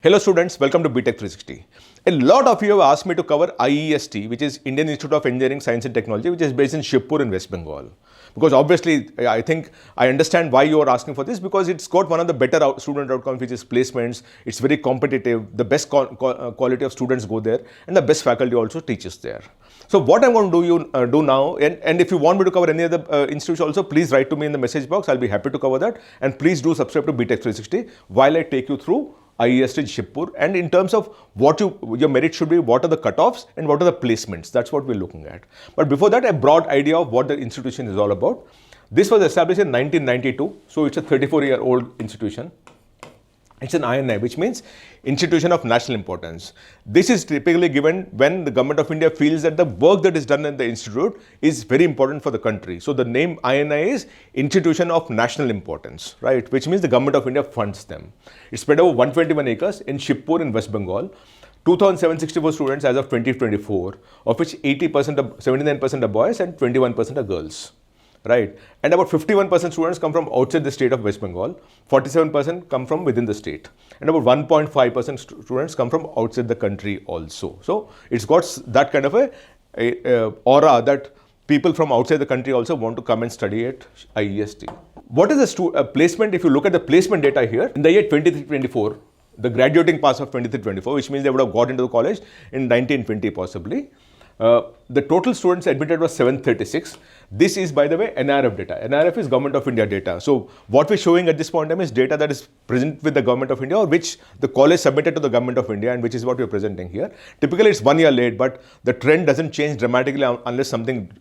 Hello students, welcome to BTech 360. A lot of you have asked me to cover IIEST, which is Indian Institute of Engineering, Science and Technology, which is based in Shibpur in West Bengal. Because obviously, I think I understand why you are asking for this, because it's got one of the better student outcomes, which is placements. It's very competitive. The best quality of students go there, and the best faculty also teaches there. So what I'm going to do now, and if you want me to cover any other institutes also, please write to me in the message box. I'll be happy to cover that. And please do subscribe to BTech 360 while I take you through IIEST Shibpur, and in terms of what your merit should be, what are the cutoffs and what are the placements. That's what we're looking at. But before that, a broad idea of what the institution is all about. This was established in 1992, so it's a 34-year-old institution. It's an INI, which means Institution of National Importance. This is typically given when the Government of India feels that the work that is done in the institute is very important for the country. So the name INI is Institution of National Importance, right? Which means the Government of India funds them. It's spread over 121 acres in Shibpur in West Bengal. 2,764 students as of 2024, of which 79% are boys and 21% are girls. Right, and about 51% students come from outside the state of West Bengal, 47% come from within the state, and about 1.5% students come from outside the country also. So it's got that kind of a aura that people from outside the country also want to come and study at IIEST. What is the placement? If you look at the placement data here, in the year 23-24, the graduating pass of 23-24, which means they would have got into the college in 1920 possibly. The total students admitted was 736. This is, by the way, NRF data. NRF is Government of India data. So what we're showing at this point in time is data that is present with the Government of India, or which the college submitted to the Government of India, and which is what we're presenting here. Typically, it's 1 year late, but the trend doesn't change dramatically unless something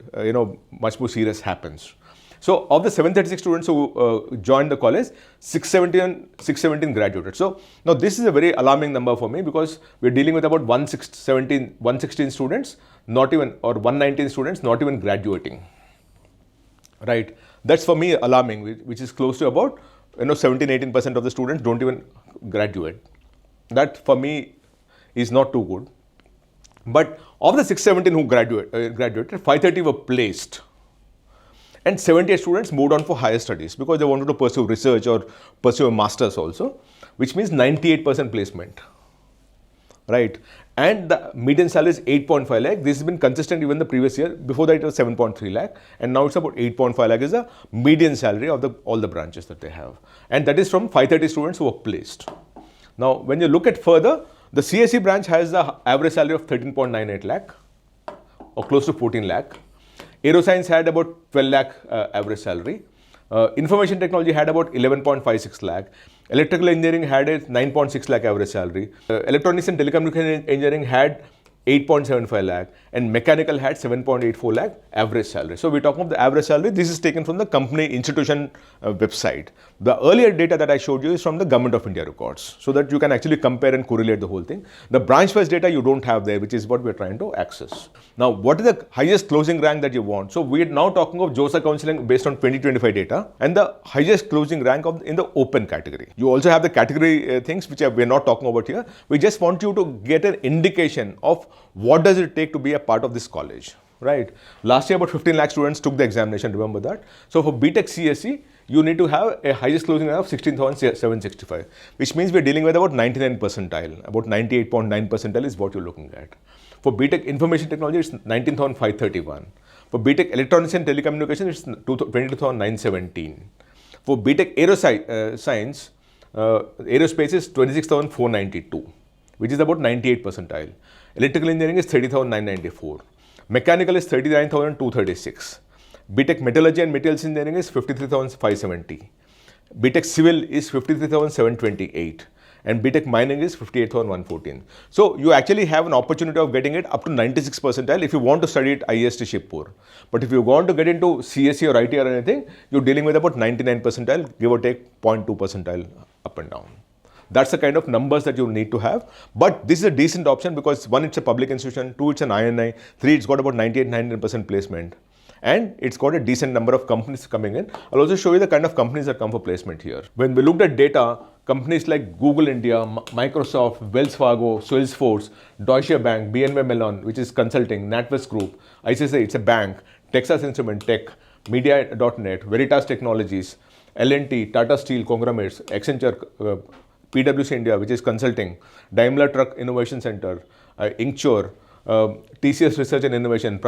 much more serious happens. So of the 736 students who joined the college, 617 graduated. So now this is a very alarming number for me, because we're dealing with about 116 students, not even, or 119 students not even graduating. Right? That's for me alarming, which is close to about 17-18% of the students don't even graduate. That for me is not too good. But of the 617 who graduated, 530 were placed. And 78 students moved on for higher studies because they wanted to pursue research or pursue a master's also, which means 98% placement, right? And the median salary is 8.5 lakh. This has been consistent even the previous year. Before that it was 7.3 lakh, and now it's about 8.5 lakh is the median salary of all the branches that they have. And that is from 530 students who were placed. Now, when you look at further, the CSE branch has the average salary of 13.98 lakh or close to 14 lakh. Aeroscience had about 12 lakh average salary. Information technology had about 11.56 lakh. Electrical engineering had a 9.6 lakh average salary. Electronics and telecommunication engineering had 8.75 lakh, and mechanical had 7.84 lakh average salary. So we're talking about the average salary. This is taken from the company institution website. The earlier data that I showed you is from the Government of India records, so that you can actually compare and correlate the whole thing. The branch-wise data you don't have there, which is what we're trying to access. Now, what is the highest closing rank that you want? So we're now talking of JoSAA counselling based on 2025 data, and the highest closing rank in the open category. You also have the category things which we're not talking about here. We just want you to get an indication of what does it take to be a part of this college, right? Last year, about 15 lakh students took the examination, remember that? So for BTech CSE, you need to have a highest closing rank of 16,765, which means we're dealing with about 99 percentile, about 98.9 percentile is what you're looking at. For BTech Information Technology, it's 19,531. For BTech Electronics and Telecommunication, it's 22,917. For BTech Aeroscience, Aerospace is 26,492, which is about 98 percentile. Electrical Engineering is 30,994. Mechanical is 39,236. BTech Metallurgy and Materials Engineering is 53,570. BTech Civil is 53,728. And BTech Mining is 58,114. So you actually have an opportunity of getting it up to 96 percentile if you want to study at IIEST Shibpur. But if you want to get into CSE or IT or anything, you're dealing with about 99 percentile, give or take 0.2 percentile up and down. That's the kind of numbers that you need to have. But this is a decent option because 1, it's a public institution, 2, it's an INI, 3, it's got about 98-99% placement. And it's got a decent number of companies coming in. I'll also show you the kind of companies that come for placement here. When we looked at data, companies like Google India, Microsoft, Wells Fargo, Salesforce, Deutsche Bank, BNY Mellon, which is consulting, NatWest Group, ICICI, it's a bank, Texas Instrument Tech, Media.net, Veritas Technologies, L&T, Tata Steel conglomerates, Accenture, PwC India, which is consulting, Daimler Truck Innovation Center, Inkture, TCS Research and Innovation.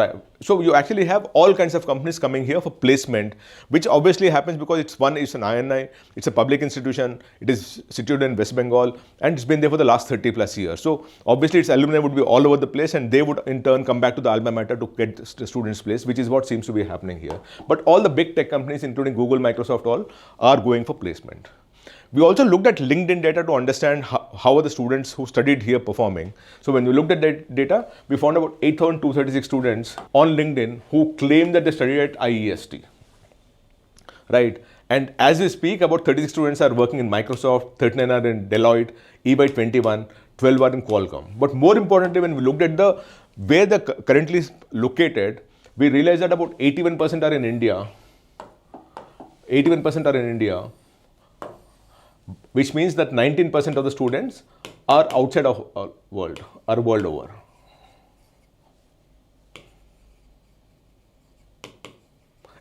So you actually have all kinds of companies coming here for placement, which obviously happens because it's an INI, it's a public institution, it is situated in West Bengal, and it's been there for the last 30 plus years. So obviously its alumni would be all over the place, and they would in turn come back to the alma mater to get the students placed, which is what seems to be happening here. But all the big tech companies, including Google, Microsoft, all are going for placement. We also looked at LinkedIn data to understand how are the students who studied here performing. So when we looked at that data, we found about 8,236 students on LinkedIn who claim that they studied at IIEST, right? And as we speak, about 36 students are working in Microsoft, 39 are in Deloitte, EY 21, 12 are in Qualcomm. But more importantly, when we looked at where they're currently located, we realized that about 81% are in India. 81% are in India, which means that 19% of the students are outside of our world over.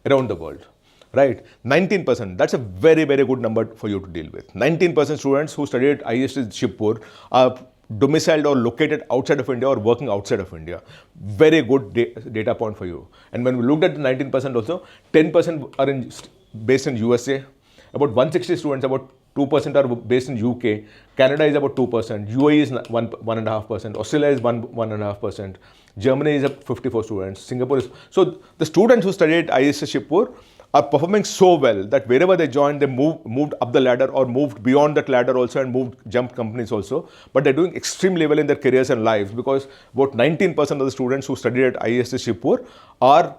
Around the world, right? 19%, that's a very, very good number for you to deal with. 19% students who studied at IIEST Shibpur are domiciled or located outside of India or working outside of India. Very good data point for you. And when we looked at the 19% also, 10% are based in USA, about 160 students, about 2% are based in UK, Canada is about 2%, UAE is 1.5%, Australia is 1.5%, Germany is up 54 students, Singapore is... So the students who studied at IIEST Shibpur are performing so well that wherever they joined, they moved up the ladder or moved beyond that ladder also and jumped companies also. But they're doing extremely well in their careers and lives because about 19% of the students who studied at IIEST Shibpur are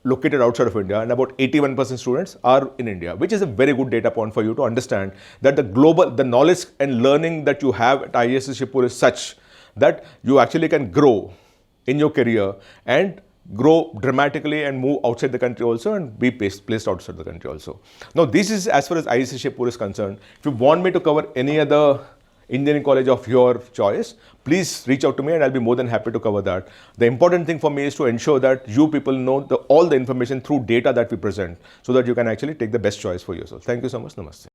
located outside of India, and about 81% students are in India, which is a very good data point for you to understand that the knowledge and learning that you have at IIEST Shibpur is such that you actually can grow in your career and grow dramatically and move outside the country also and be placed outside the country also. Now, this is as far as IIEST Shibpur is concerned. If you want me to cover any other engineering college of your choice, please reach out to me and I'll be more than happy to cover that. The important thing for me is to ensure that you people know all the information through data that we present so that you can actually take the best choice for yourself. Thank you so much. Namaste.